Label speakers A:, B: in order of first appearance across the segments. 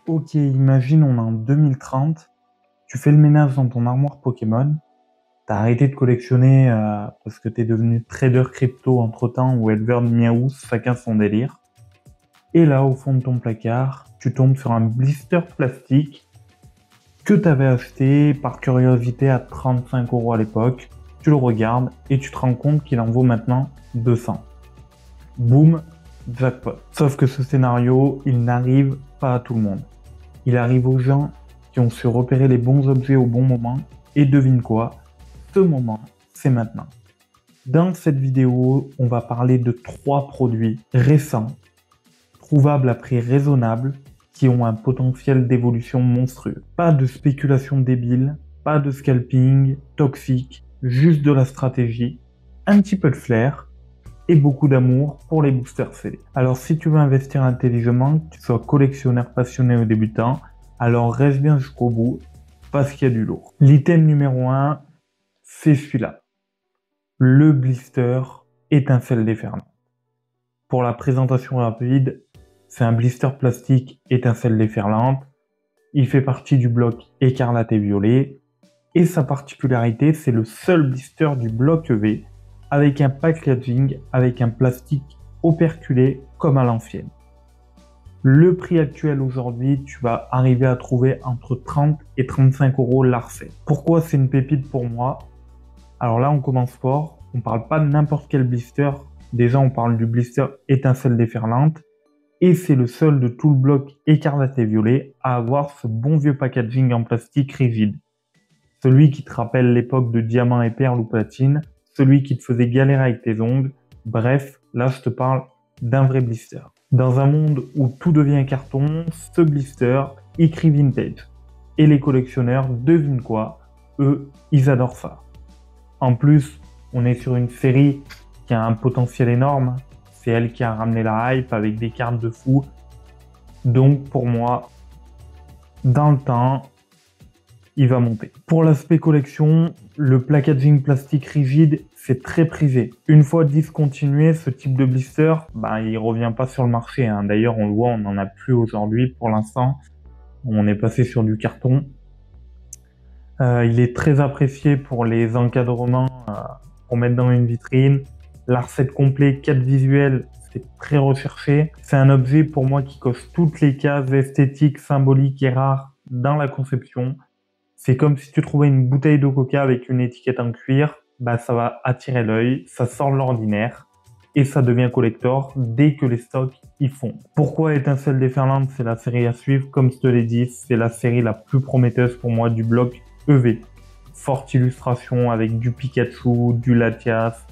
A: Ok, imagine on est en 2030, tu fais le ménage dans ton armoire Pokémon, t'as arrêté de collectionner parce que t'es devenu trader crypto entre-temps ou éleveur de miaou, chacun son délire. Et là, au fond de ton placard, tu tombes sur un blister plastique que t'avais acheté par curiosité à 35 € à l'époque. Tu le regardes et tu te rends compte qu'il en vaut maintenant 200. Boum, jackpot. Sauf que ce scénario, il n'arrive pas à tout le monde. Il arrive aux gens qui ont su repérer les bons objets au bon moment, et devine quoi, ce moment, c'est maintenant. Dans cette vidéo, on va parler de 3 produits récents, trouvables à prix raisonnable, qui ont un potentiel d'évolution monstrueux. Pas de spéculation débile, pas de scalping toxique, juste de la stratégie, un petit peu de flair, et beaucoup d'amour pour les boosters CD. Alors si tu veux investir intelligemment, que tu sois collectionneur passionné ou débutant, alors reste bien jusqu'au bout, parce qu'il y a du lourd. L'item numéro 1, c'est celui-là. Le blister étincelle déferlante. Pour la présentation rapide, c'est un blister plastique étincelle déferlante. Il fait partie du bloc écarlate et violet. Et sa particularité, c'est le seul blister du bloc EV avec un packaging avec un plastique operculé comme à l'ancienne. Le prix actuel aujourd'hui, tu vas arriver à trouver entre 30 et 35 € l'Arcet. Pourquoi c'est une pépite pour moi? Alors là, on commence fort. On parle pas de n'importe quel blister. Déjà, on parle du blister étincelle déferlante. Et c'est le seul de tout le bloc écarlate et violet à avoir ce bon vieux packaging en plastique rigide. Celui qui te rappelle l'époque de diamant et perle ou platine, celui qui te faisait galérer avec tes ongles. Bref, là je te parle d'un vrai blister. Dans un monde où tout devient carton, ce blister écrit vintage. Et les collectionneurs, devinent quoi? Eux, ils adorent ça. En plus, on est sur une série qui a un potentiel énorme. C'est elle qui a ramené la hype avec des cartes de fou. Donc pour moi, dans le temps, il va monter. Pour l'aspect collection, le packaging plastique rigide, c'est très prisé. Une fois discontinué, ce type de blister, il revient pas sur le marché. D'ailleurs, on le voit, on n'en a plus aujourd'hui pour l'instant. On est passé sur du carton. Il est très apprécié pour les encadrements, pour mettre dans une vitrine. L'Arcet complet 4 visuels, c'est très recherché. C'est un objet pour moi qui coche toutes les cases esthétiques, symboliques et rares dans la conception. C'est comme si tu trouvais une bouteille de coca avec une étiquette en cuir, ça va attirer l'œil, ça sort de l'ordinaire et ça devient collector dès que les stocks y font. Pourquoi étincelle déferlante, c'est la série à suivre, comme je te l'ai dit, c'est la série la plus prometteuse pour moi du bloc EV. Forte illustration avec du Pikachu, du Latias,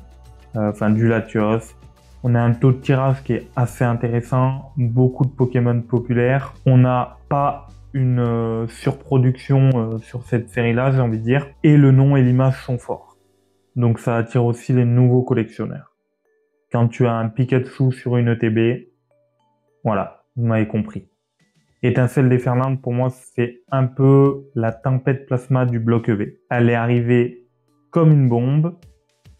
A: du Latios. On a un taux de tirage qui est assez intéressant, beaucoup de Pokémon populaires. On n'a pas une surproduction sur cette série-là, j'ai envie de dire, et le nom et l'image sont forts. Donc ça attire aussi les nouveaux collectionneurs. Quand tu as un Pikachu sur une ETB, voilà, vous m'avez compris. Étincelle déferlante, pour moi, c'est un peu la tempête plasma du bloc EV. Elle est arrivée comme une bombe,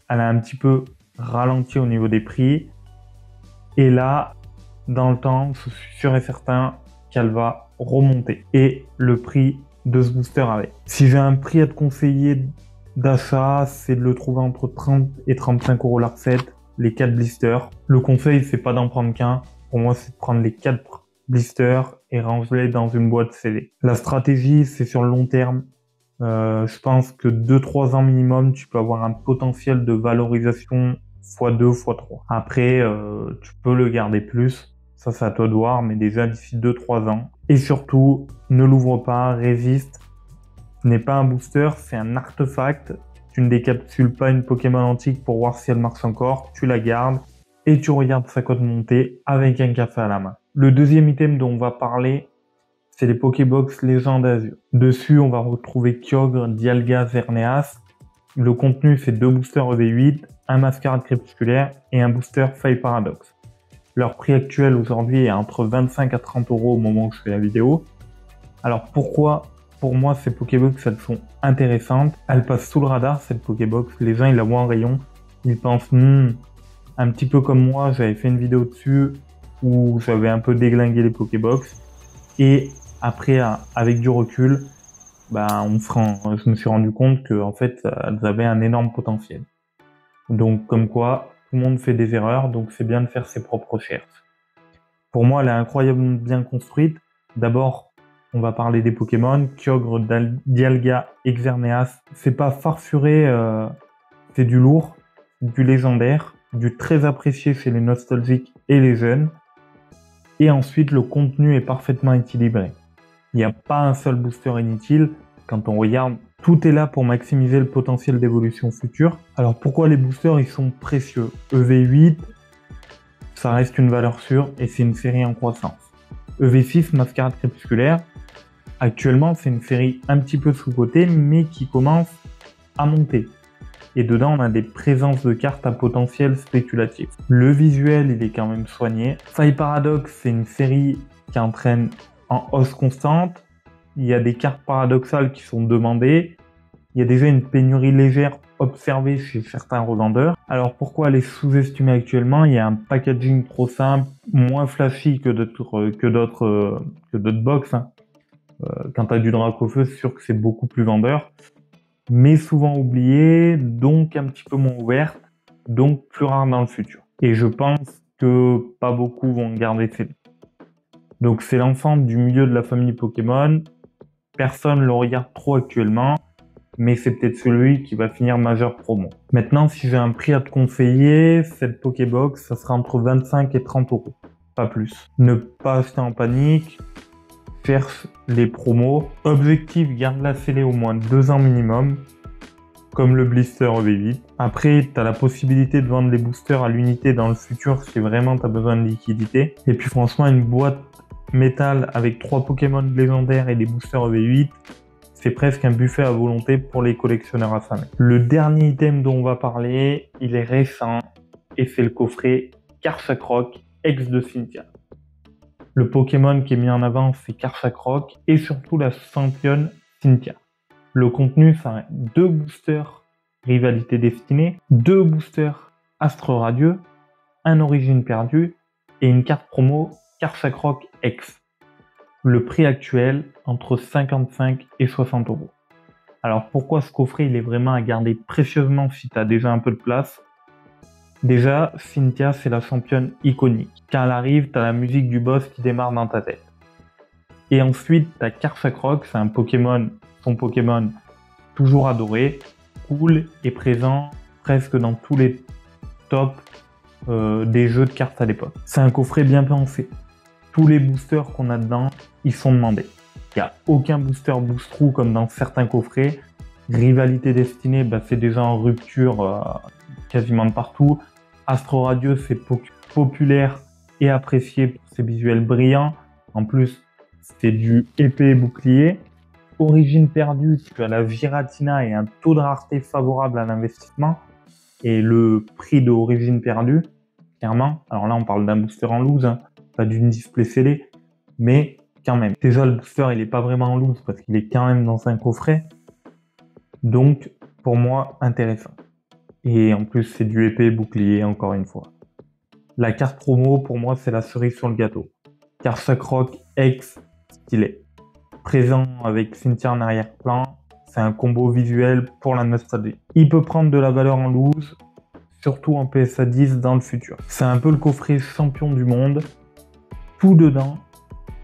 A: elle a un petit peu ralenti au niveau des prix, et là, dans le temps, je suis sûr et certain qu'elle va remonter. Et le prix de ce booster avec. Si j'ai un prix à te conseiller d'achat, c'est de le trouver entre 30 et 35 € l'Arcet, les 4 blisters. Le conseil, c'est pas d'en prendre qu'un. Pour moi, c'est de prendre les 4 blisters et ranger-les dans une boîte scellée. La stratégie, c'est sur le long terme. Je pense que 2-3 ans minimum, tu peux avoir un potentiel de valorisation x2, x3. Après, tu peux le garder plus. Ça, c'est à toi de voir, mais déjà d'ici 2-3 ans. Et surtout, ne l'ouvre pas, résiste. Ce n'est pas un booster, c'est un artefact. Tu ne décapsules pas une Pokémon antique pour voir si elle marche encore. Tu la gardes et tu regardes sa cote montée avec un café à la main. Le deuxième item dont on va parler, c'est les Pokébox Légende Azur. Dessus, on va retrouver Kyogre, Dialga, Xerneas. Le contenu, c'est 2 boosters EV8, un mascarade crépusculaire et un booster Faille Paradox. Leur prix actuel aujourd'hui est entre 25 à 30 € au moment où je fais la vidéo. Alors pourquoi, pour moi, ces Pokébox, elles sont intéressantes. Elles passent sous le radar, cette Pokébox. Les gens, ils la voient en rayon. Ils pensent, un petit peu comme moi, j'avais fait une vidéo dessus où j'avais un peu déglingué les Pokébox. Et Après, avec du recul, je me suis rendu compte que en fait, elles avaient un énorme potentiel. Donc, comme quoi, tout le monde fait des erreurs, donc c'est bien de faire ses propres recherches. Pour moi, elle est incroyablement bien construite. D'abord, on va parler des Pokémon. Kyogre, Dialga, Xerneas. C'est pas farfuré, c'est du lourd, du légendaire, du très apprécié chez les nostalgiques et les jeunes. Et ensuite, le contenu est parfaitement équilibré. Il n'y a pas un seul booster inutile. Quand on regarde, tout est là pour maximiser le potentiel d'évolution future. Alors pourquoi les boosters ils sont précieux? EV8, ça reste une valeur sûre et c'est une série en croissance. EV6, Mascarade Crépusculaire, actuellement c'est une série un petit peu sous-cotée mais qui commence à monter. Et dedans on a des présences de cartes à potentiel spéculatif. Le visuel il est quand même soigné. Faille Paradox c'est une série qui entraîne en hausse constante. Il y a des cartes paradoxales qui sont demandées. Il y a déjà une pénurie légère observée chez certains revendeurs. Alors pourquoi elle est sous-estimée actuellement? Il y a un packaging trop simple, moins flashy que d'autres box. Quand tu as du Dracofeu, c'est sûr que c'est beaucoup plus vendeur. Mais souvent oublié, donc un petit peu moins ouverte, donc plus rare dans le futur. Et je pense que pas beaucoup vont garder ces deux. Donc c'est l'ensemble du milieu de la famille Pokémon. Personne le regarde trop actuellement, mais c'est peut-être celui qui va finir majeur promo. Maintenant, si j'ai un prix à te conseiller, cette Pokébox, ça sera entre 25 et 30 €, pas plus. Ne pas acheter en panique, cherche les promos. Objectif, garde la scellée au moins 2 ans minimum, comme le blister EV8. Après, tu as la possibilité de vendre les boosters à l'unité dans le futur si vraiment tu as besoin de liquidité. Et puis franchement, une boîte métal avec 3 Pokémon légendaires et des boosters EV8, c'est presque un buffet à volonté pour les collectionneurs affamés. Le dernier item dont on va parler, il est récent et c'est le coffret Karchakroc ex de Cynthia. Le Pokémon qui est mis en avant, c'est Karchakroc et surtout la championne Cynthia. Le contenu, c'est 2 boosters Rivalité Destinée, 2 boosters Astre Radieux, un Origine Perdue et une carte promo Karchakroc X. Le prix actuel, entre 55 et 60 €. Alors pourquoi ce coffret il est vraiment à garder précieusement si tu as déjà un peu de place? Déjà, Cynthia c'est la championne iconique. Quand elle arrive, tu as la musique du boss qui démarre dans ta tête. Et ensuite, tu as Karchakroc, c'est un Pokémon, son Pokémon toujours adoré, cool et présent presque dans tous les tops des jeux de cartes à l'époque. C'est un coffret bien pensé. Tous les boosters qu'on a dedans, ils sont demandés. Il n'y a aucun booster boost-trou comme dans certains coffrets. Rivalité Destinée, c'est déjà en rupture quasiment de partout. Astro Radieux, c'est populaire et apprécié pour ses visuels brillants. En plus, c'est du épée et bouclier. Origine Perdue, tu as la Giratina et un taux de rareté favorable à l'investissement. Et le prix de Origine Perdue, clairement, alors là on parle d'un booster en loose, pas d'une display scellée, mais quand même. Déjà le booster il est pas vraiment en loose parce qu'il est quand même dans un coffret, donc pour moi intéressant. Et en plus c'est du épée bouclier encore une fois. La carte promo pour moi c'est la cerise sur le gâteau. Karchakroc X stylé. Présent avec Cynthia en arrière-plan, c'est un combo visuel pour la nostalgie. Il peut prendre de la valeur en loose, surtout en PSA 10 dans le futur. C'est un peu le coffret champion du monde. Tout dedans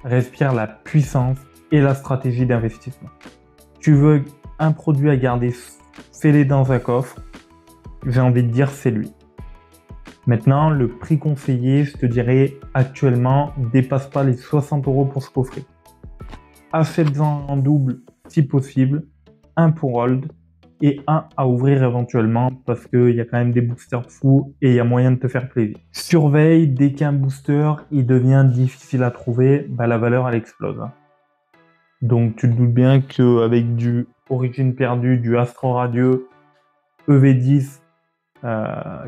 A: respire la puissance et la stratégie d'investissement. Tu veux un produit à garder scellé dans un coffre, j'ai envie de dire c'est lui. Maintenant, le prix conseillé, je te dirais actuellement, dépasse pas les 60 € pour ce coffret. Achète-en en double si possible, un pour hold et un à ouvrir éventuellement parce qu'il y a quand même des boosters fous et il y a moyen de te faire plaisir. Surveille, dès qu'un booster il devient difficile à trouver, la valeur elle explose. Donc tu te doutes bien qu'avec du Origine Perdue, du Astro Radieux, EV10,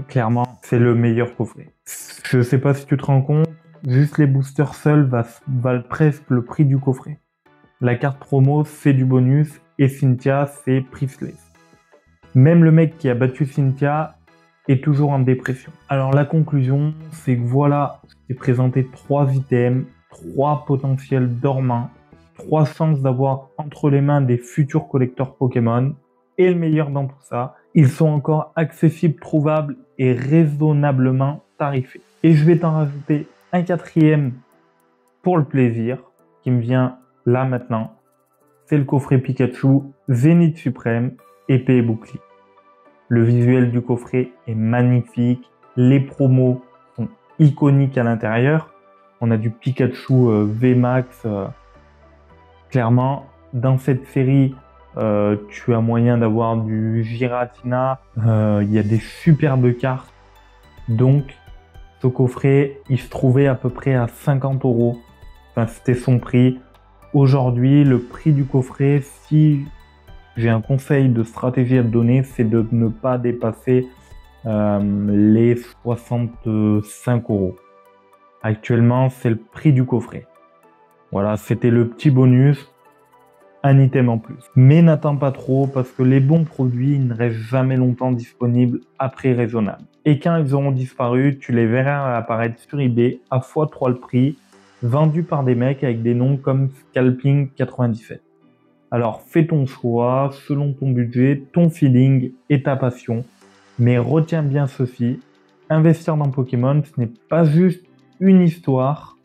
A: clairement c'est le meilleur coffret. Je sais pas si tu te rends compte, juste les boosters seuls valent presque le prix du coffret. La carte promo, c'est du bonus et Cynthia, c'est priceless. Même le mec qui a battu Cynthia est toujours en dépression. Alors la conclusion, c'est que voilà, je t'ai présenté 3 items, 3 potentiels dormants 3 chances d'avoir entre les mains des futurs collecteurs Pokémon. Et le meilleur dans tout ça, ils sont encore accessibles, trouvables et raisonnablement tarifés. Et je vais t'en rajouter un quatrième pour le plaisir, qui me vient là maintenant. C'est le coffret Pikachu Zénith Suprême, épée et bouclier. Le visuel du coffret est magnifique, les promos sont iconiques à l'intérieur. On a du Pikachu VMAX. Clairement, dans cette série, tu as moyen d'avoir du Giratina. Il y a des superbes cartes. Donc, ce coffret, il se trouvait à peu près à 50 €. Enfin, c'était son prix. Aujourd'hui, le prix du coffret, si j'ai un conseil de stratégie à te donner, c'est de ne pas dépasser les 65 €. Actuellement, c'est le prix du coffret. Voilà, c'était le petit bonus, un item en plus. Mais n'attends pas trop parce que les bons produits ne restent jamais longtemps disponibles à prix raisonnable. Et quand ils auront disparu, tu les verras apparaître sur eBay à x3 le prix, vendus par des mecs avec des noms comme Scalping97. Alors fais ton choix selon ton budget, ton feeling et ta passion. Mais retiens bien ceci, investir dans Pokémon, ce n'est pas juste une histoire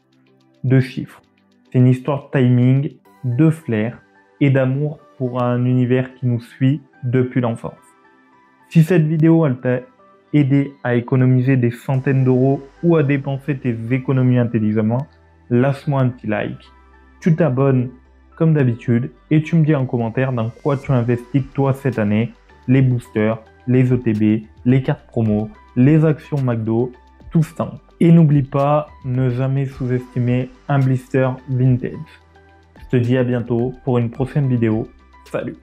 A: de chiffres. C'est une histoire de timing, de flair et d'amour pour un univers qui nous suit depuis l'enfance. Si cette vidéo elle t'a aidé à économiser des centaines d'euros ou à dépenser tes économies intelligemment, lâche-moi un petit like, tu t'abonnes comme d'habitude et tu me dis en commentaire dans quoi tu investis toi cette année, les boosters, les ETB, les cartes promo, les actions McDo, tout ça. Et n'oublie pas, ne jamais sous-estimer un blister vintage. Je te dis à bientôt pour une prochaine vidéo. Salut!